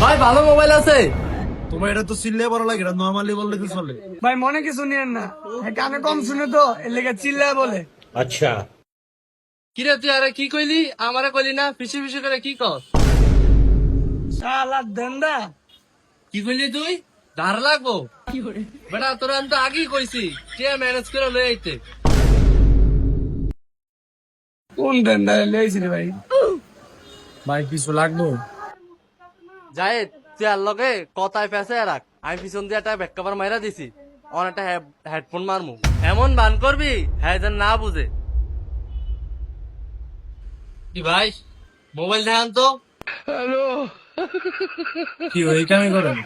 ভাই ভালো মোবাইল আছে? তোমার এটা তো চিল্লে বড় লাগে, এটা নর্মালি বললে কি চলে? ভাই মনে কিছু নিয়েন না, কানে কম শুনে তো এর লেগে চিল্লায় বলে। अच्छा। কিরে তুই আরে কি কইলি? আমারে কইলি না, ফিসি ফিসি করে কি কর? শালা দেন্দা। কি কইলি তুই? ধার লাগবো? বেটা তোর আমি তো আগেই কইছি কে ম্যানেজ করে লই আইতে। কোন দেন্দা লেগেছিল ভাই? ভাই কিছু লাগবো? জায়েদ তুই আর লগে কথায় ফেসে রাখ, আমি পিছন দিয়ে একটা ব্যাক কভার মাইরা দিছি, অনেকটা হেডফোন মারমু, এমন বান করবি হ্যাঁ যেন না বুঝে। কি ভাই মোবাইল দেখান তো। কি ওই কামই করেন?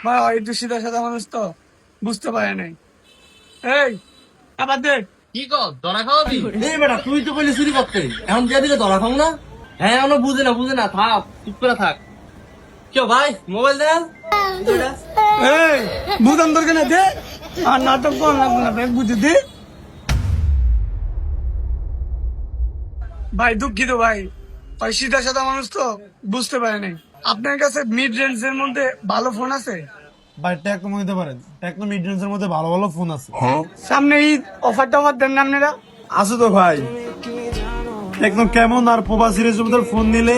ভাই ওই একটু সিধা সাদা মানুষ তো বুঝতে পারে নাই। এই আবার দে। কি কর ধরা খাওয়াবি? এই বেটা তুই তো কইলি চুরি করতে, এখন দিয়ে দিলে ধরা খাও না? হ্যাঁ এখনো বুঝে না থাক, চুপ করে থাক। কেউ ভাই মোবাইল দেন। এই বুঝান দরকার না, দে। আর নাটক কর লাগবে না ভাই, বুঝে দে। ভাই দুঃখিত ভাই, ওই সিধা সাদা মানুষ তো বুঝতে পারে নাই। আপনার কাছে মিড রেঞ্জ এর মধ্যে ভালো ফোন আছে? ভাই টেকনো নিতে পারেন, টেকনো মিড রেঞ্জের মধ্যে ভালো ভালো ফোন আছে। সামনে ঈদ অফার টফার দেন না আপনারা? আছে তো ভাই, টেকনো কেমন আর পোভা সিরিজের মধ্যে ফোন নিলে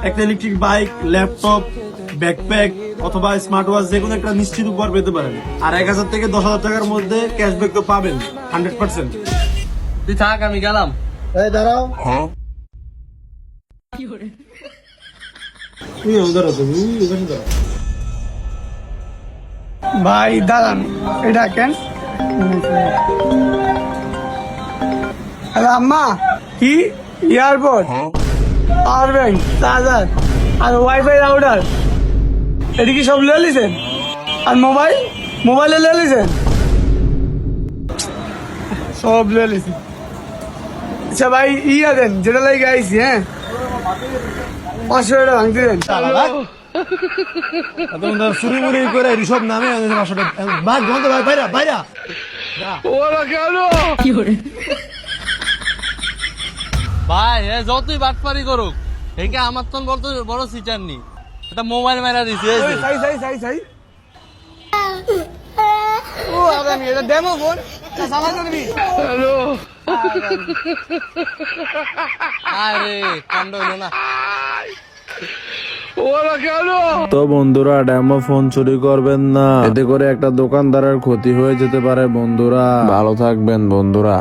একটা ইলেকট্রিক বাইক, ল্যাপটপ, ব্যাকপ্যাক অথবা স্মার্ট ওয়াচ যে কোনো একটা নিশ্চিত উপহার পেতে পারেন। আর 1000 থেকে 10,000 টাকার মধ্যে ক্যাশব্যাক তো পাবেন 100%। তুই থাক আমি গেলাম। এই দাঁড়াও, তুই উধার আছো, ওখানে দাঁড়াও। ভাই দাঁড়ান, এটা কেন? আরে আম্মা, কি এয়ারপোর্ট, পাওয়ার ব্যাংক, চার্জার আর ওয়াইফাই রাউটার, এটা কি সব লিয়ে লিছেন? আর মোবাইলে লিয়ে লিছেন? সব লিয়ে লিছেন। আচ্ছা ভাই ইয়া দেন, যেটা লাগে আইসি, হ্যাঁ 500 টাকা ভাঙতে দেন। চুরি মুড়ি করে ঋষভ নামে ভাগ বন্ধ, ভাই বাইরা বাইরা। ভাই এ যতই বাটপারি করুক, একে আমার তো বলতো বড় সিটার নি, এটা মোবাইল মেরা দিছে এই যে। সাই ও আগামী এটা ডেমো ফোন, সালা করবি। হ্যালো আরে কাণ্ড হইলো না। তো বন্ধুরা ডেমো ফোন চুরি করবেন না, এতে করে একটা দোকানদারের ক্ষতি হয়ে যেতে পারে বন্ধুরা। ভালো থাকবেন বন্ধুরা।